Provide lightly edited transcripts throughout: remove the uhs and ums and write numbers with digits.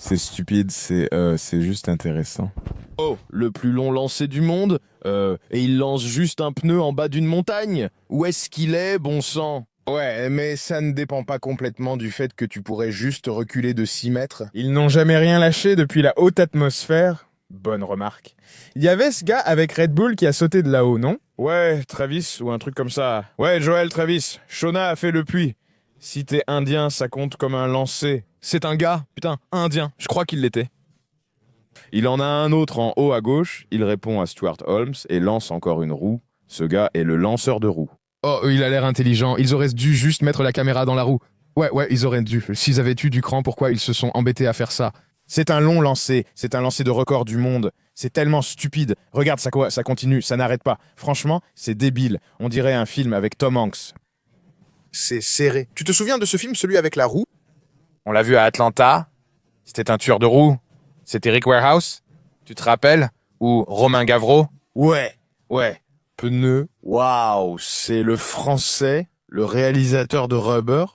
C'est stupide, c'est juste intéressant. Oh, le plus long lancer du monde et il lance juste un pneu en bas d'une montagne. Où est-ce qu'il est, bon sang? Ouais, mais ça ne dépend pas complètement du fait que tu pourrais juste reculer de 6 mètres. Ils n'ont jamais rien lâché depuis la haute atmosphère. Bonne remarque. Il y avait ce gars avec Red Bull qui a sauté de là-haut, non? Ouais, Travis, ou un truc comme ça. Ouais, Joel Travis. Shona a fait le puits. Si t'es indien, ça compte comme un lancer. C'est un gars, putain, indien, je crois qu'il l'était. Il en a un autre en haut à gauche, il répond à Stuart Holmes et lance encore une roue. Ce gars est le lanceur de roues. Oh, il a l'air intelligent, ils auraient dû juste mettre la caméra dans la roue. Ouais, ils auraient dû. S'ils avaient eu du cran, pourquoi ils se sont embêtés à faire ça? C'est un long lancer, c'est un lancer de record du monde. C'est tellement stupide. Regarde, ça continue, ça n'arrête pas. Franchement, c'est débile. On dirait un film avec Tom Hanks. C'est serré. Tu te souviens de ce film, celui avec la roue? On l'a vu à Atlanta. C'était un tueur de roues. C'était Rick Warehouse. Tu te rappelles? Ou Romain Gavreau? Ouais. Pneu. Waouh, c'est le français, le réalisateur de Rubber.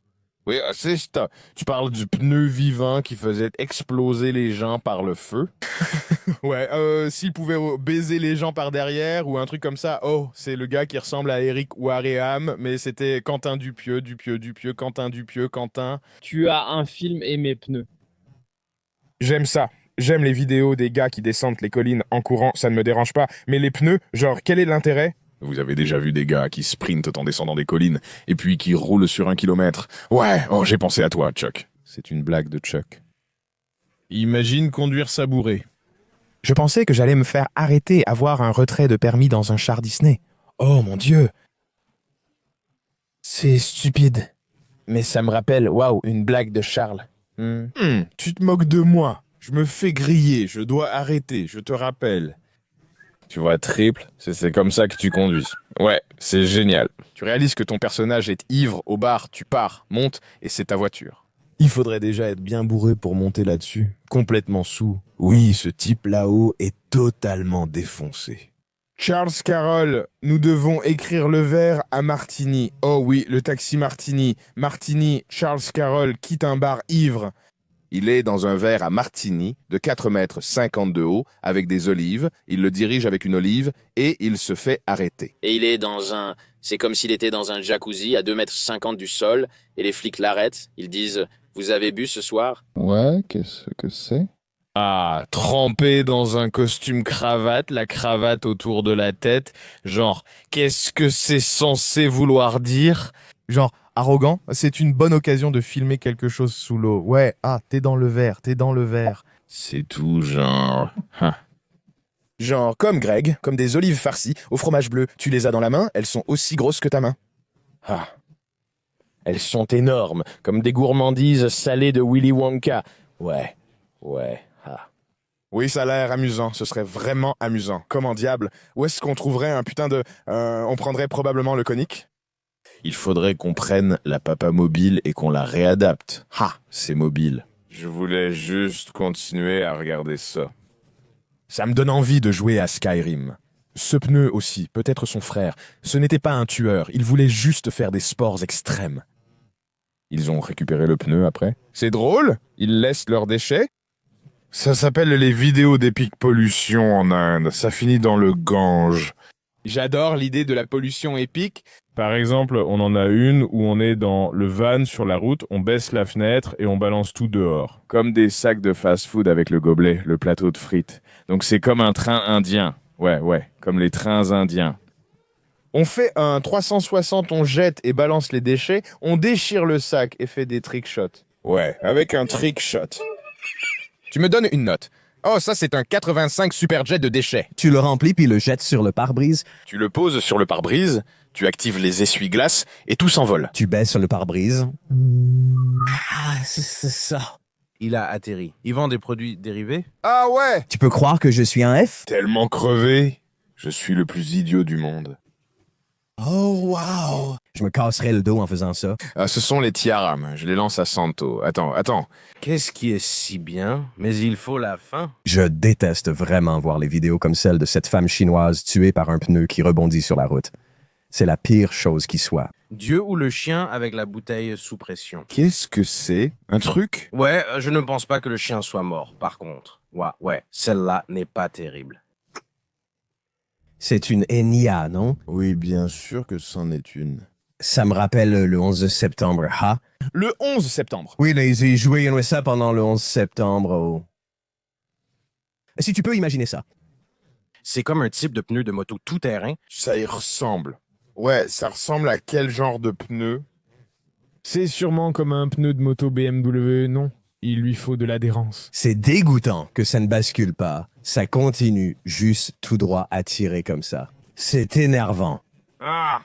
Oui, c'est ça. Tu parles du pneu vivant qui faisait exploser les gens par le feu. Ouais, s'il pouvait baiser les gens par derrière ou un truc comme ça. Oh, c'est le gars qui ressemble à Eric Wareham, mais c'était Quentin Dupieux, Quentin Dupieux, Quentin. Tu as un film et mes pneus. J'aime ça. J'aime les vidéos des gars qui descendent les collines en courant, ça ne me dérange pas. Mais les pneus, genre, quel est l'intérêt? Vous avez déjà vu des gars qui sprintent en descendant des collines et puis qui roulent sur 1 kilomètre. Ouais, oh, j'ai pensé à toi, Chuck. C'est une blague de Chuck. Imagine conduire sabouré. Je pensais que j'allais me faire arrêter, avoir un retrait de permis dans un char Disney. Oh mon Dieu! C'est stupide. Mais ça me rappelle, waouh, une blague de Charles. Tu te moques de moi. Je me fais griller, je dois arrêter, je te rappelle. Tu vois, triple, c'est comme ça que tu conduis. Ouais, c'est génial. Tu réalises que ton personnage est ivre au bar, tu pars, montes, et c'est ta voiture. Il faudrait déjà être bien bourré pour monter là-dessus. Complètement saoul. Oui, ce type là-haut est totalement défoncé. Charles Carroll, nous devons écrire le vers à Martini. Oh oui, le taxi Martini. Martini, Charles Carroll quitte un bar ivre. Il est dans un verre à Martini de 4,50 mètres de haut avec des olives. Il le dirige avec une olive et il se fait arrêter. Et il est dans un... C'est comme s'il était dans un jacuzzi à 2,50 mètres du sol et les flics l'arrêtent. Ils disent « Vous avez bu ce soir ?» Ouais, qu'est-ce que c'est? Ah, trempé dans un costume cravate, la cravate autour de la tête. Genre, qu'est-ce que c'est censé vouloir dire? Genre, arrogant, c'est une bonne occasion de filmer quelque chose sous l'eau. Ouais, t'es dans le verre. C'est tout genre... Genre comme Greg, comme des olives farcies au fromage bleu. Tu les as dans la main, elles sont aussi grosses que ta main. Elles sont énormes, comme des gourmandises salées de Willy Wonka. Ouais. Oui, ça a l'air amusant. Ce serait vraiment amusant. Comment diable? Où est-ce qu'on trouverait un putain de... on prendrait probablement le conique. Il faudrait qu'on prenne la papa mobile et qu'on la réadapte. C'est mobile. Je voulais juste continuer à regarder ça. Ça me donne envie de jouer à Skyrim. Ce pneu aussi, peut-être son frère. Ce n'était pas un tueur, il voulait juste faire des sports extrêmes. Ils ont récupéré le pneu après? C'est drôle, ils laissent leurs déchets. Ça s'appelle les vidéos d'Epic Pollution en Inde. Ça finit dans le Gange. J'adore l'idée de la pollution épique. Par exemple, on en a une où on est dans le van sur la route, on baisse la fenêtre et on balance tout dehors. Comme des sacs de fast-food avec le gobelet, le plateau de frites. Donc c'est comme un train indien. Ouais, comme les trains indiens. On fait un 360, on jette et balance les déchets, on déchire le sac et fait des trick shots. Ouais, avec un trick shot. Tu me donnes une note. Oh, ça c'est un 85 Superjet de déchets. Tu le remplis puis le jettes sur le pare-brise. Tu le poses sur le pare-brise, tu actives les essuie-glaces et tout s'envole. Tu baisses le pare-brise. C'est ça. Il a atterri. Il vend des produits dérivés? Ah ouais! Tu peux croire que je suis un F? Tellement crevé. Je suis le plus idiot du monde. Oh, wow! Je me casserais le dos en faisant ça. Ce sont les tiaram. Je les lance à Santo. Attends. Qu'est-ce qui est si bien? Mais il faut la fin. Je déteste vraiment voir les vidéos comme celle de cette femme chinoise tuée par un pneu qui rebondit sur la route. C'est la pire chose qui soit. Dieu ou le chien avec la bouteille sous pression. Qu'est-ce que c'est? Un truc? Ouais, je ne pense pas que le chien soit mort, par contre. Ouais, celle-là n'est pas terrible. C'est une Enya, non? Oui, bien sûr que c'en est une. Ça me rappelle le 11 septembre, ha? Le 11 septembre. Oui, là, ils ont joué ça pendant le 11 septembre. Oh. Si tu peux imaginer ça. C'est comme un type de pneu de moto tout-terrain. Ça y ressemble. Ouais, ça ressemble à quel genre de pneu? C'est sûrement comme un pneu de moto BMW, non? Il lui faut de l'adhérence. C'est dégoûtant que ça ne bascule pas. Ça continue juste tout droit à tirer comme ça. C'est énervant. Ah!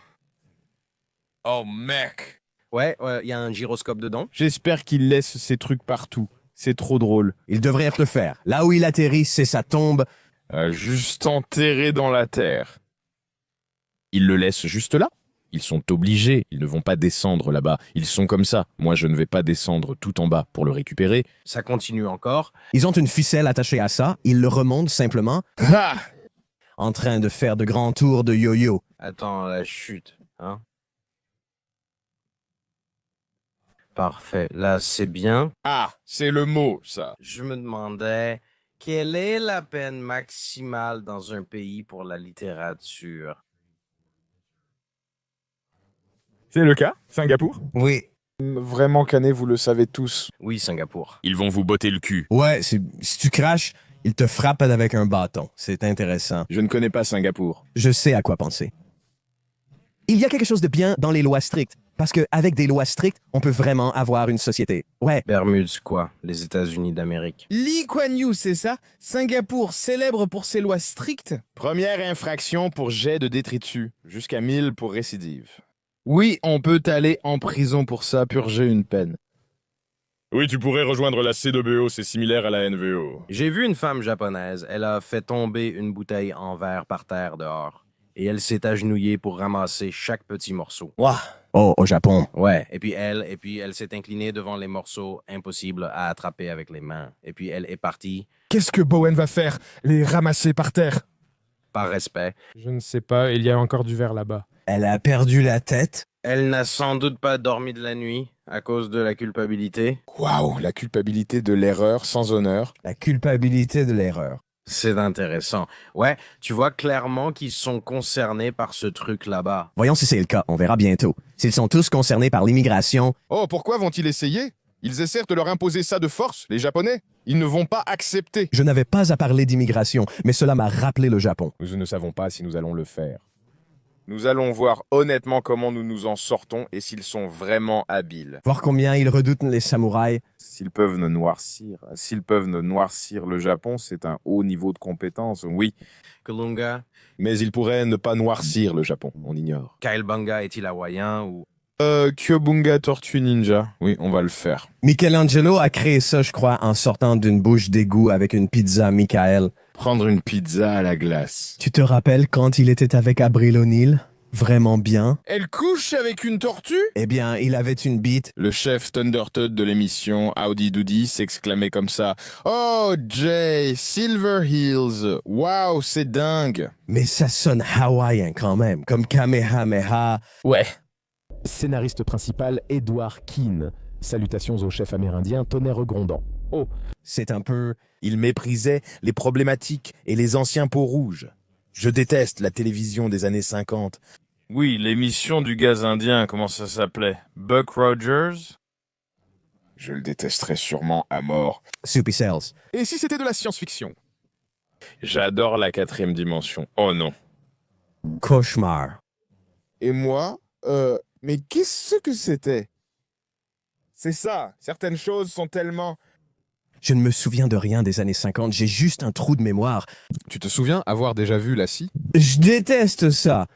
Oh, mec! Ouais, il y a un gyroscope dedans. J'espère qu'il laisse ces trucs partout. C'est trop drôle. Il devrait le faire. Là où il atterrit, c'est sa tombe. Juste enterré dans la terre. Ils le laissent juste là. Ils sont obligés, ils ne vont pas descendre là-bas. Ils sont comme ça. Moi, je ne vais pas descendre tout en bas pour le récupérer. Ça continue encore. Ils ont une ficelle attachée à ça. Ils le remontent simplement. Ah! En train de faire de grands tours de yo-yo. Attends, la chute, hein? Parfait, là c'est bien. Ah, c'est le mot, ça. Je me demandais, quelle est la peine maximale dans un pays pour la littérature? C'est le cas, Singapour? Oui. Vraiment, Canet, vous le savez tous. Oui, Singapour. Ils vont vous botter le cul. Ouais, si tu craches, il te frappe avec un bâton. C'est intéressant. Je ne connais pas Singapour. Je sais à quoi penser. Il y a quelque chose de bien dans les lois strictes. Parce qu'avec des lois strictes, on peut vraiment avoir une société. Ouais. Bermudes, quoi? Les États-Unis d'Amérique. Lee Kuan Yew, c'est ça? Singapour, célèbre pour ses lois strictes? Première infraction pour jet de détritus. Jusqu'à 1000 pour récidive. Oui, on peut aller en prison pour ça, purger une peine. Oui, tu pourrais rejoindre la CWO, c'est similaire à la NVO. J'ai vu une femme japonaise. Elle a fait tomber une bouteille en verre par terre dehors. Et elle s'est agenouillée pour ramasser chaque petit morceau. Wow. Oh, au Japon. Ouais, et puis elle s'est inclinée devant les morceaux impossibles à attraper avec les mains. Et puis elle est partie. Qu'est-ce que Bowen va faire? Les ramasser par terre? Par respect. Je ne sais pas, il y a encore du verre là-bas. Elle a perdu la tête. Elle n'a sans doute pas dormi de la nuit à cause de la culpabilité. Waouh, la culpabilité de l'erreur sans honneur. La culpabilité de l'erreur. C'est intéressant. Ouais, tu vois clairement qu'ils sont concernés par ce truc là-bas. Voyons si c'est le cas, on verra bientôt. S'ils sont tous concernés par l'immigration... Oh, pourquoi vont-ils essayer? Ils essaient de leur imposer ça de force, les Japonais. Ils ne vont pas accepter. Je n'avais pas à parler d'immigration, mais cela m'a rappelé le Japon. Nous ne savons pas si nous allons le faire. Nous allons voir honnêtement comment nous nous en sortons et s'ils sont vraiment habiles. Voir combien ils redoutent les samouraïs. S'ils peuvent nous noircir le Japon, c'est un haut niveau de compétence, oui. Kulunga, Mais ils pourraient ne pas noircir le Japon, on ignore. Kyle Banga est-il hawaïen ou... Kyobunga Tortue Ninja. Oui, on va le faire. Michelangelo a créé ça, je crois, en sortant d'une bouche d'égout avec une pizza Michael. Prendre une pizza à la glace. Tu te rappelles quand il était avec Avril O'Neil? Vraiment bien. Elle couche avec une tortue? Eh bien, il avait une bite. Le chef Thundertoad de l'émission Howdy Doody s'exclamait comme ça. Oh, Jay, Silver Hills. Waouh, c'est dingue. Mais ça sonne hawaïen quand même, comme Kamehameha. Ouais. Scénariste principal, Edward Keane. Salutations au chef amérindien, tonnerre grondant. Oh. C'est un peu... Il méprisait les problématiques et les anciens peaux rouges. Je déteste la télévision des années 50. Oui, l'émission du gaz indien, comment ça s'appelait? Buck Rogers? Je le détesterais sûrement à mort. Soupy Cells. Et si c'était de la science-fiction? J'adore la 4e dimension. Oh non. Cauchemar. Et moi, mais qu'est-ce que c'était? C'est ça, certaines choses sont tellement... Je ne me souviens de rien des années 50, j'ai juste un trou de mémoire. Tu te souviens avoir déjà vu la scie? Je déteste ça.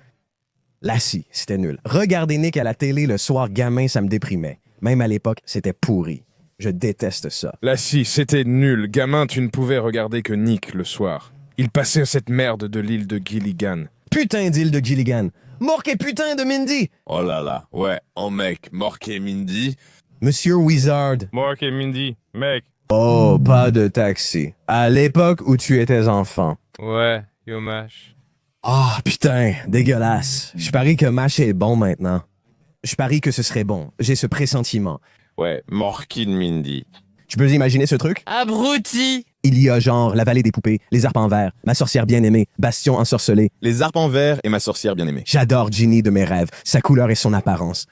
La scie, c'était nul. Regarder Nick à la télé le soir gamin, ça me déprimait. Même à l'époque, c'était pourri. Je déteste ça. La scie, c'était nul. Gamin, tu ne pouvais regarder que Nick le soir. Il passait cette merde de l'île de Gilligan. Putain d'île de Gilligan. Mork et putain de Mindy. Oh là là, ouais, oh mec, Mork et Mindy. Monsieur Wizard. Mork et Mindy, mec. Oh, pas de taxi. À l'époque où tu étais enfant. Ouais, Yomash. Ah, putain, dégueulasse. Je parie que Mash est bon maintenant. Je parie que ce serait bon. J'ai ce pressentiment. Ouais, Morkin Mindy. Tu peux imaginer ce truc? Abruti! Il y a genre La Vallée des Poupées, Les Arpents Verts, Ma sorcière bien-aimée, Bastion ensorcelé. Les Arpents Verts et Ma sorcière bien-aimée. J'adore Ginny de mes rêves, sa couleur et son apparence.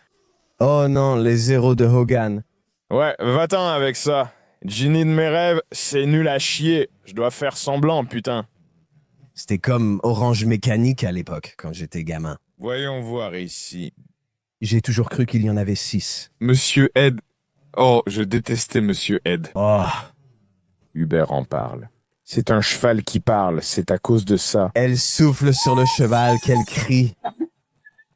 Oh non, les zéros de Hogan. Ouais, va-t'en avec ça. Ginny de mes rêves, c'est nul à chier. Je dois faire semblant, putain. C'était comme Orange Mécanique à l'époque, quand j'étais gamin. Voyons voir ici. J'ai toujours cru qu'il y en avait 6. Monsieur Ed. Oh, je détestais Monsieur Ed. Oh. Hubert en parle. C'est un cheval qui parle, c'est à cause de ça. Elle souffle sur le cheval, qu'elle crie.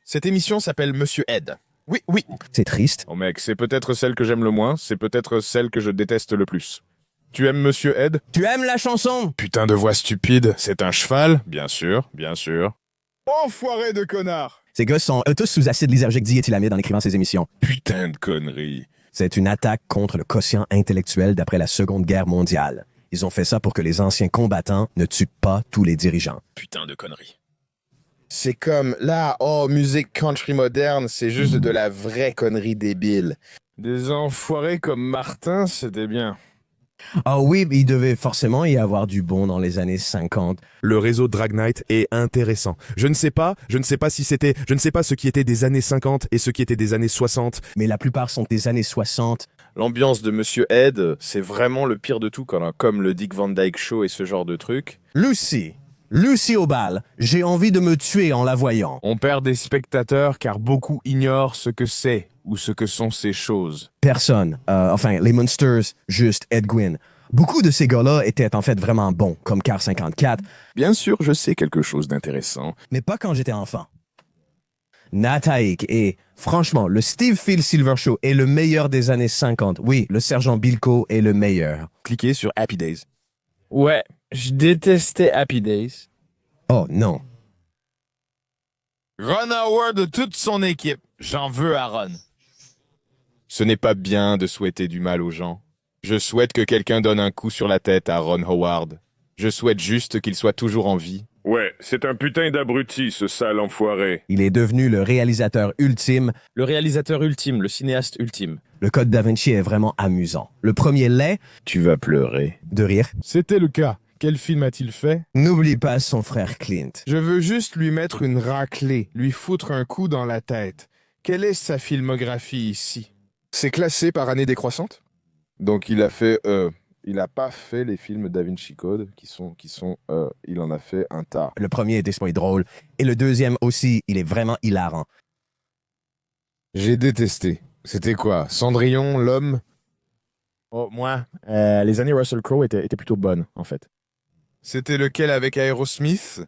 Cette émission s'appelle Monsieur Ed. Oui, oui. C'est triste. Oh mec, c'est peut-être celle que j'aime le moins, c'est peut-être celle que je déteste le plus. Tu aimes Monsieur Ed? Tu aimes la chanson? Putain de voix stupide, c'est un cheval? Bien sûr, bien sûr. Enfoiré de connard! Ces gars sont tous sous acide lysergique diéthylamide en écrivant ces émissions. Putain de conneries. C'est une attaque contre le quotient intellectuel d'après la Seconde Guerre mondiale. Ils ont fait ça pour que les anciens combattants ne tuent pas tous les dirigeants. Putain de conneries. C'est comme, là, musique country moderne, c'est juste de la vraie connerie débile. Des enfoirés comme Martin, c'était bien. Ah oui, il devait forcément y avoir du bon dans les années 50. Le réseau Drag Night est intéressant. Je ne sais pas ce qui était des années 50 et ce qui était des années 60. Mais la plupart sont des années 60. L'ambiance de Monsieur Ed, c'est vraiment le pire de tout, comme le Dick Van Dyke Show et ce genre de truc. Lucy au bal, j'ai envie de me tuer en la voyant. On perd des spectateurs car beaucoup ignorent ce que c'est ou ce que sont ces choses. Personne. Les Munsters, juste Ed Gwynn. Beaucoup de ces gars-là étaient en fait vraiment bons, comme Car 54. Bien sûr, je sais quelque chose d'intéressant. Mais pas quand j'étais enfant. Nataïk et, franchement, le Steve Phil Silver Show est le meilleur des années 50. Oui, le Sergent Bilko est le meilleur. Cliquez sur Happy Days. Ouais, je détestais Happy Days. Oh non. Ron Howard de toute son équipe. J'en veux à Ron. Ce n'est pas bien de souhaiter du mal aux gens. Je souhaite que quelqu'un donne un coup sur la tête à Ron Howard. Je souhaite juste qu'il soit toujours en vie. Ouais, c'est un putain d'abruti, ce sale enfoiré. Il est devenu le réalisateur ultime. Le réalisateur ultime, le cinéaste ultime. Le Code Da Vinci est vraiment amusant. Le premier l'est. Tu vas pleurer. De rire. C'était le cas. Quel film a-t-il fait? N'oublie pas son frère Clint. Je veux juste lui mettre une raclée, lui foutre un coup dans la tête. Quelle est sa filmographie ici? C'est classé par année décroissante? Donc il a fait... il a pas fait les films Da Vinci Code il en a fait un tas. Le premier est drôle. Et le deuxième aussi, il est vraiment hilarant. J'ai détesté. C'était quoi? Cendrillon, l'homme? Oh, moi, les années Russell Crowe étaient plutôt bonnes, en fait. C'était lequel avec Aerosmith?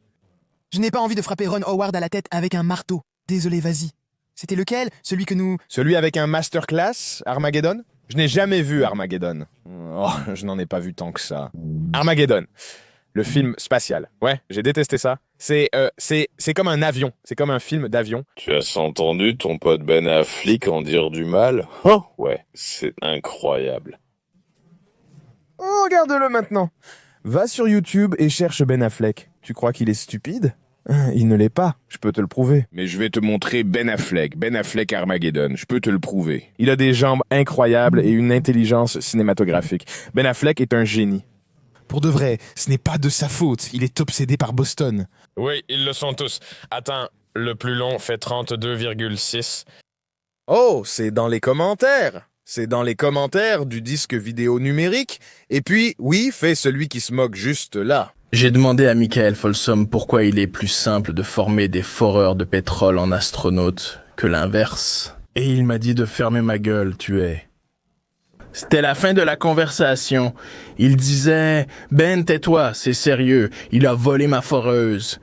Je n'ai pas envie de frapper Ron Howard à la tête avec un marteau. Désolé, vas-y. C'était lequel? Celui que nous... Celui avec un masterclass, Armageddon? Je n'ai jamais vu Armageddon. Oh, je n'en ai pas vu tant que ça. Armageddon, le film spatial. Ouais, j'ai détesté ça. C'est comme un avion. C'est comme un film d'avion. Tu as entendu ton pote Ben Affleck en dire du mal? Oh, ouais, c'est incroyable. Oh, regarde-le maintenant. Va sur YouTube et cherche Ben Affleck. Tu crois qu'il est stupide? Il ne l'est pas, je peux te le prouver. Mais je vais te montrer Ben Affleck Armageddon, je peux te le prouver. Il a des jambes incroyables et une intelligence cinématographique. Ben Affleck est un génie. Pour de vrai, ce n'est pas de sa faute, il est obsédé par Boston. Oui, ils le sont tous. Attends, le plus long fait 32,6. Oh, c'est dans les commentaires. C'est dans les commentaires du disque vidéo numérique. Et puis, oui, fait celui qui se moque juste là. J'ai demandé à Michael Folsom pourquoi il est plus simple de former des foreurs de pétrole en astronautes que l'inverse. Et il m'a dit de fermer ma gueule, tu es. C'était la fin de la conversation. Il disait « Ben, tais-toi, c'est sérieux, il a volé ma foreuse. »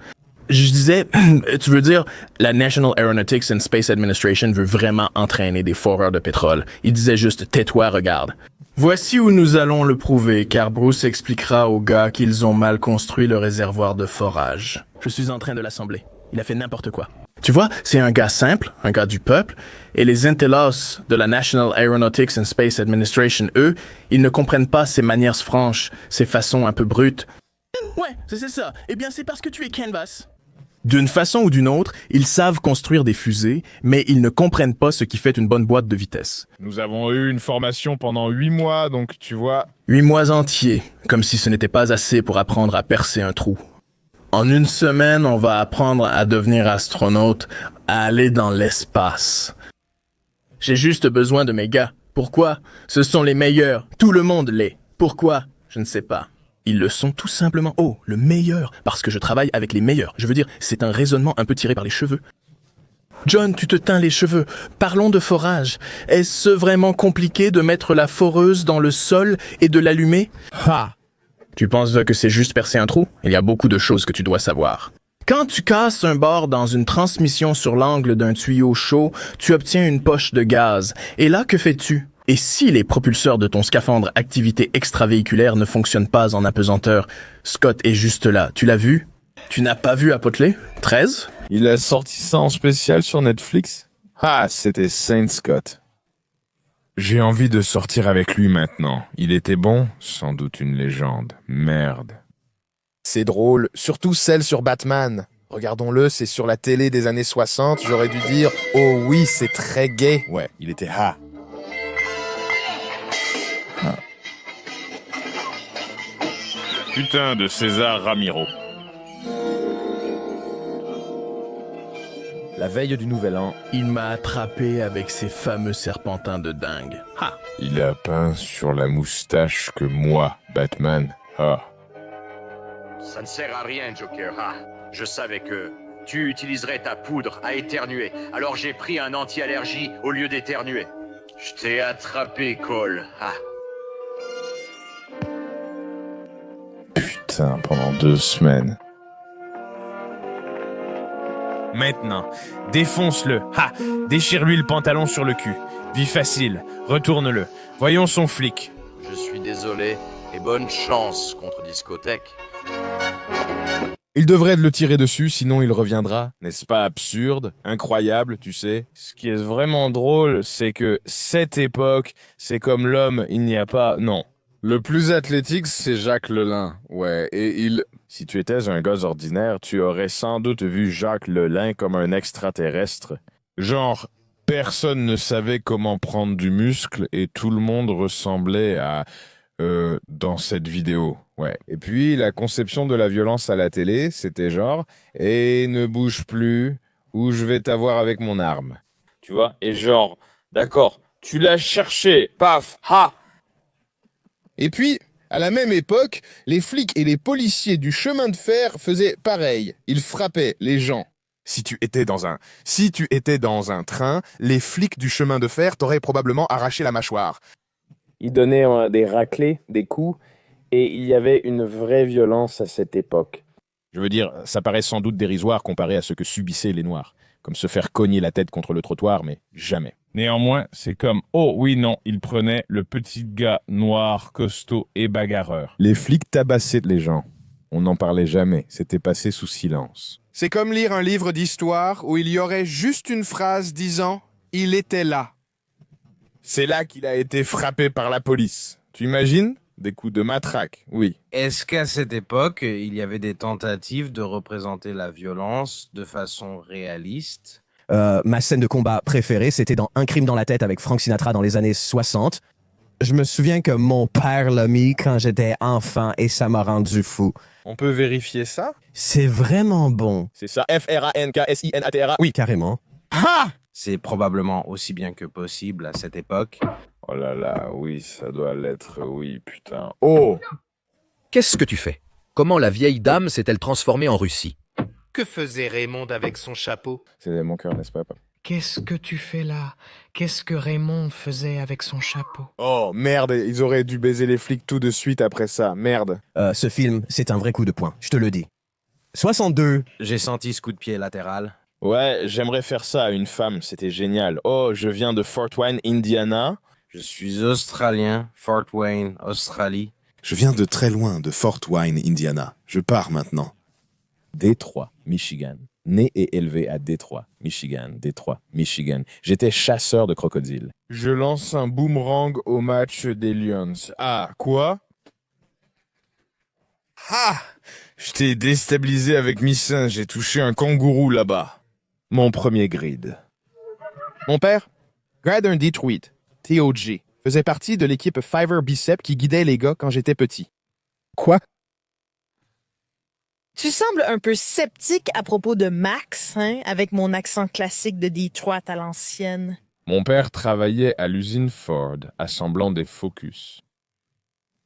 Je disais « Tu veux dire, la National Aeronautics and Space Administration veut vraiment entraîner des foreurs de pétrole. » Il disait juste « Tais-toi, regarde. » Voici où nous allons le prouver, car Bruce expliquera aux gars qu'ils ont mal construit le réservoir de forage. Je suis en train de l'assembler. Il a fait n'importe quoi. Tu vois, c'est un gars simple, un gars du peuple, et les intellos de la National Aeronautics and Space Administration, eux, ils ne comprennent pas ses manières franches, ses façons un peu brutes. Ouais, c'est ça. Eh bien, c'est parce que tu es Canvas. D'une façon ou d'une autre, ils savent construire des fusées, mais ils ne comprennent pas ce qui fait une bonne boîte de vitesse. Nous avons eu une formation pendant 8 mois, donc tu vois... 8 mois entiers, comme si ce n'était pas assez pour apprendre à percer un trou. En une semaine, on va apprendre à devenir astronaute, à aller dans l'espace. J'ai juste besoin de mes gars. Pourquoi? Ce sont les meilleurs. Tout le monde l'est. Pourquoi? Je ne sais pas. Ils le sont tout simplement. Oh, le meilleur. Parce que je travaille avec les meilleurs. Je veux dire, c'est un raisonnement un peu tiré par les cheveux. John, tu te teins les cheveux. Parlons de forage. Est-ce vraiment compliqué de mettre la foreuse dans le sol et de l'allumer? Ha! Tu penses que c'est juste percer un trou? Il y a beaucoup de choses que tu dois savoir. Quand tu casses un bord dans une transmission sur l'angle d'un tuyau chaud, tu obtiens une poche de gaz. Et là, que fais-tu? Et si les propulseurs de ton scaphandre activité extravéhiculaire ne fonctionnent pas en apesanteur? Scott est juste là. Tu l'as vu? Tu n'as pas vu Apotley? 13? Il a sorti ça en spécial sur Netflix? Ah, c'était Saint Scott. J'ai envie de sortir avec lui maintenant. Il était bon? Sans doute une légende. Merde. C'est drôle, surtout celle sur Batman. Regardons-le, c'est sur la télé des années 60, j'aurais dû dire « Oh oui, c'est très gay ». Ouais, il était ha. Putain de César Ramiro. La veille du Nouvel An, il m'a attrapé avec ses fameux serpentins de dingue. Ha! Il a peint sur la moustache que moi, Batman. Ah. Ça ne sert à rien, Joker. Ah, je savais que tu utiliserais ta poudre à éternuer. Alors j'ai pris un anti-allergie au lieu d'éternuer. Je t'ai attrapé, Cole. Ah. Putain, pendant 2 semaines. Maintenant, défonce-le. Ha! Déchire-lui le pantalon sur le cul. Vie facile, retourne-le. Voyons son flic. Je suis désolé et bonne chance contre discothèque. il devrait le tirer dessus, sinon il reviendra. N'est-ce pas absurde? Incroyable, tu sais? Ce qui est vraiment drôle, c'est que cette époque, c'est comme l'homme, il n'y a pas... Non. Le plus athlétique, c'est Jacques Lelin. Ouais, et il... Si tu étais un gars ordinaire, tu aurais sans doute vu Jacques Lelin comme un extraterrestre. Genre, personne ne savait comment prendre du muscle et tout le monde ressemblait à... dans cette vidéo. Ouais. Et puis, la conception de la violence à la télé, c'était genre « Et ne bouge plus, ou je vais t'avoir avec mon arme. » Tu vois? Et genre, d'accord, tu l'as cherché, paf, ha! Et puis, à la même époque, les flics et les policiers du chemin de fer faisaient pareil. Ils frappaient les gens. Si tu étais dans un train, les flics du chemin de fer t'auraient probablement arraché la mâchoire. Ils donnaient des raclés, des coups, et il y avait une vraie violence à cette époque. Je veux dire, ça paraît sans doute dérisoire comparé à ce que subissaient les Noirs, comme se faire cogner la tête contre le trottoir, mais jamais. Néanmoins, c'est comme « Oh oui, non », il prenait le petit gars noir, costaud et bagarreur. Les flics tabassaient les gens. On n'en parlait jamais, c'était passé sous silence. C'est comme lire un livre d'histoire où il y aurait juste une phrase disant « Il était là ». C'est là qu'il a été frappé par la police. Tu imagines? Des coups de matraque, oui. Est-ce qu'à cette époque, il y avait des tentatives de représenter la violence de façon réaliste? Ma scène de combat préférée, c'était dans Un crime dans la tête avec Frank Sinatra dans les années 60. Je me souviens que mon père l'a mis quand j'étais enfant et ça m'a rendu fou. On peut vérifier ça? C'est vraiment bon. C'est ça, F-R-A-N-K-S-I-N-A-T-R-A. Oui, carrément. Ah! C'est probablement aussi bien que possible à cette époque. Oh là là, oui, ça doit l'être, oui, putain. Oh! Qu'est-ce que tu fais? Comment la vieille dame s'est-elle transformée en Russie? Que faisait Raymond avec son chapeau? C'est mon cœur, n'est-ce pas, papa? Qu'est-ce que tu fais là? Qu'est-ce que Raymond faisait avec son chapeau? Oh, merde, ils auraient dû baiser les flics tout de suite après ça, merde. Ce film, c'est un vrai coup de poing, je te le dis. 62. J'ai senti ce coup de pied latéral. Ouais, j'aimerais faire ça à une femme, c'était génial. Oh, je viens de Fort Wayne, Indiana. Je suis australien, Fort Wayne, Australie. Je viens de très loin, de Fort Wayne, Indiana. Je pars maintenant. Détroit, Michigan. Né et élevé à Détroit, Michigan. Détroit, Michigan. J'étais chasseur de crocodiles. Je lance un boomerang au match des Lions. Ah, quoi? Ah! Je J'étais déstabilisé avec Missin, j'ai touché un kangourou là-bas. Mon premier grid. Mon père, grade un Detroit, TOG, faisait partie de l'équipe Fiverr Bicep qui guidait les gars quand j'étais petit. Quoi? Tu sembles un peu sceptique à propos de Max, hein, avec mon accent classique de Detroit à l'ancienne. Mon père travaillait à l'usine Ford, assemblant des Focus.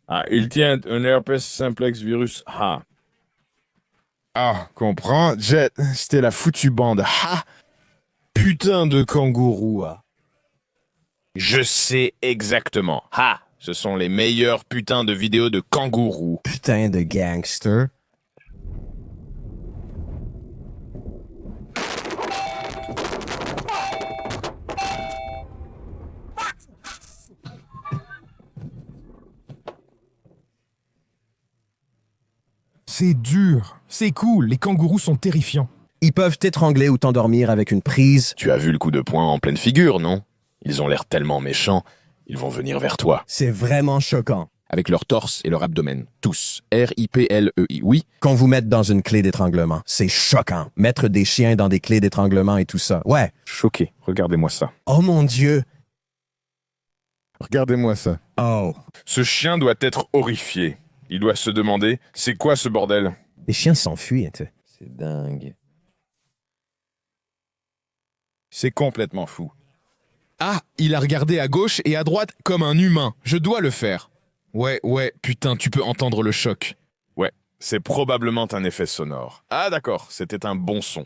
Ah, il tient un herpes simplex virus A. Ah, comprends, Jet, c'était la foutue bande. Ha! Putain de kangourou, ah. Je sais exactement. Ha! Ce sont les meilleurs putains de vidéos de kangourous. Putain de gangster. C'est dur, c'est cool, les kangourous sont terrifiants. Ils peuvent t'étrangler ou t'endormir avec une prise. Tu as vu le coup de poing en pleine figure, non? Ils ont l'air tellement méchants, ils vont venir vers toi. C'est vraiment choquant. Avec leur torse et leur abdomen, tous. R-I-P-L-E-I, oui. Qu'on vous mette dans une clé d'étranglement, c'est choquant. Mettre des chiens dans des clés d'étranglement et tout ça, ouais. Choqué, regardez-moi ça. Oh mon Dieu. Regardez-moi ça. Oh. Ce chien doit être horrifié. Il doit se demander, c'est quoi ce bordel? Les chiens s'enfuient. C'est dingue. C'est complètement fou. Ah, il a regardé à gauche et à droite comme un humain. Je dois le faire. Ouais, putain, tu peux entendre le choc. Ouais, c'est probablement un effet sonore. Ah d'accord, c'était un bon son.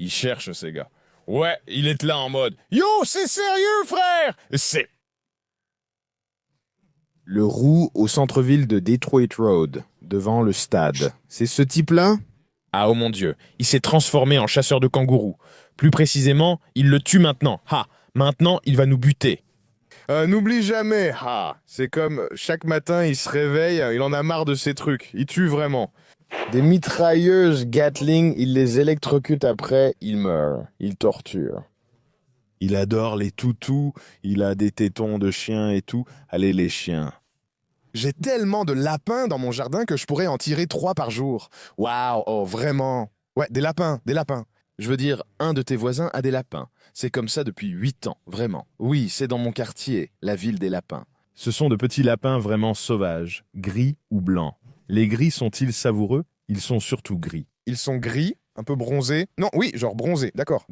Ils cherchent ces gars. Ouais, il est là en mode « Yo, c'est sérieux, frère !» C'est... Le roux au centre-ville de Detroit Road, devant le stade. C'est ce type-là? Ah oh mon Dieu, il s'est transformé en chasseur de kangourous. Plus précisément, il le tue maintenant. Ha! Maintenant, il va nous buter. N'oublie jamais, c'est comme chaque matin il se réveille, il en a marre de ces trucs, il tue vraiment. Des mitrailleuses Gatling, il les électrocute après, il meurt, il torture. Il adore les toutous, il a des tétons de chien et tout. Allez les chiens. J'ai tellement de lapins dans mon jardin que je pourrais en tirer 3 par jour. Waouh, oh vraiment. Ouais, des lapins. Je veux dire, un de tes voisins a des lapins. C'est comme ça depuis 8 ans, vraiment. Oui, c'est dans mon quartier, la ville des lapins. Ce sont de petits lapins vraiment sauvages, gris ou blancs. Les gris sont-ils savoureux? Ils sont surtout gris. Ils sont gris, un peu bronzés. Non, oui, genre bronzés, d'accord.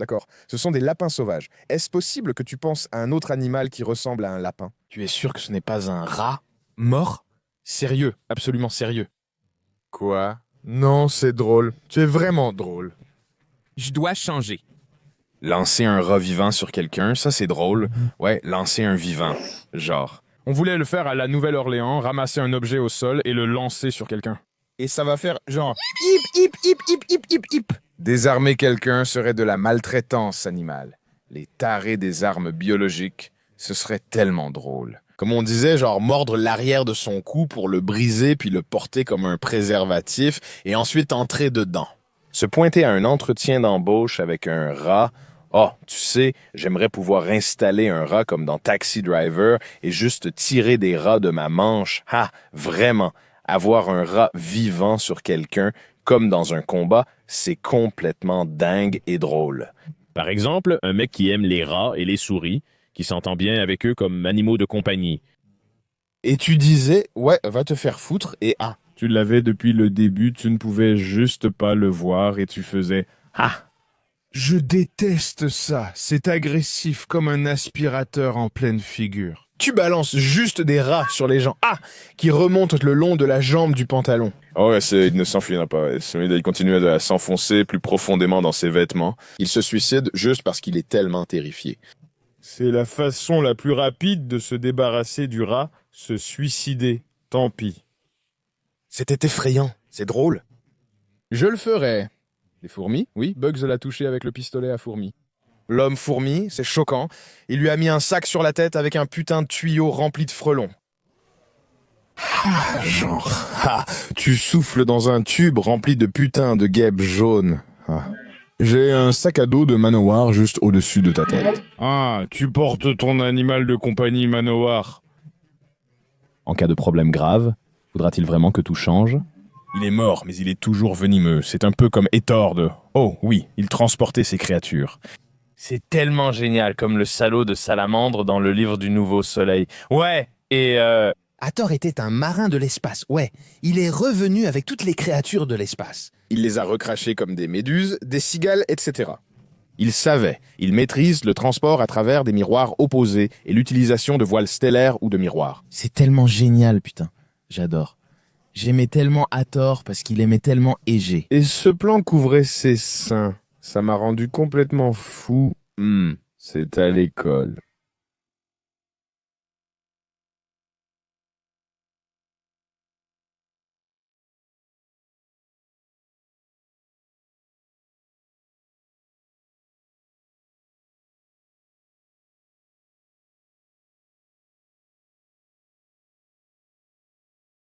Ce sont des lapins sauvages. Est-ce possible que tu penses à un autre animal qui ressemble à un lapin? Tu es sûr que ce n'est pas un rat mort? Sérieux, absolument sérieux. Quoi? Non, c'est drôle. Tu es vraiment drôle. Je dois changer. Lancer un rat vivant sur quelqu'un, ça c'est drôle. Ouais, lancer un vivant, genre. On voulait le faire à la Nouvelle-Orléans, ramasser un objet au sol et le lancer sur quelqu'un. Et ça va faire genre... Hip. Désarmer quelqu'un serait de la maltraitance animale. Les tarés des armes biologiques, ce serait tellement drôle. Comme on disait, genre mordre l'arrière de son cou pour le briser puis le porter comme un préservatif et ensuite entrer dedans. Se pointer à un entretien d'embauche avec un rat... Oh, tu sais, j'aimerais pouvoir installer un rat comme dans Taxi Driver et juste tirer des rats de ma manche. Ah, vraiment, avoir un rat vivant sur quelqu'un comme dans un combat, c'est complètement dingue et drôle. Par exemple, un mec qui aime les rats et les souris, qui s'entend bien avec eux comme animaux de compagnie. Et tu disais, ouais, va te faire foutre et ah. Tu l'avais depuis le début, tu ne pouvais juste pas le voir et tu faisais « Ah !» Je déteste ça, c'est agressif comme un aspirateur en pleine figure. Tu balances juste des rats sur les gens, qui remontent le long de la jambe du pantalon. Oh ouais, il ne s'enfuira pas. Il continue à s'enfoncer plus profondément dans ses vêtements. Il se suicide juste parce qu'il est tellement terrifié. C'est la façon la plus rapide de se débarrasser du rat, se suicider, tant pis. C'était effrayant, c'est drôle. Je le ferai. Les fourmis? Oui, Bugs l'a touché avec le pistolet à fourmis. L'homme fourmi, c'est choquant. Il lui a mis un sac sur la tête avec un putain de tuyau rempli de frelons. Tu souffles dans un tube rempli de putain de guêpes jaunes. J'ai un sac à dos de Manowar juste au-dessus de ta tête. Ah, tu portes ton animal de compagnie Manowar. En cas de problème grave, faudra-t-il vraiment que tout change? Il est mort, mais il est toujours venimeux. C'est un peu comme Hétor de... Oh, oui, il transportait ses créatures. C'est tellement génial, comme le salaud de Salamandre dans le livre du Nouveau Soleil. Ouais, et Hathor était un marin de l'espace, ouais. Il est revenu avec toutes les créatures de l'espace. Il les a recrachés comme des méduses, des cigales, etc. Il savait, il maîtrise le transport à travers des miroirs opposés et l'utilisation de voiles stellaires ou de miroirs. C'est tellement génial, putain. J'adore. J'aimais tellement Hathor parce qu'il aimait tellement Égée. Et ce plan couvrait ses seins. Ça m'a rendu complètement fou. C'est à l'école.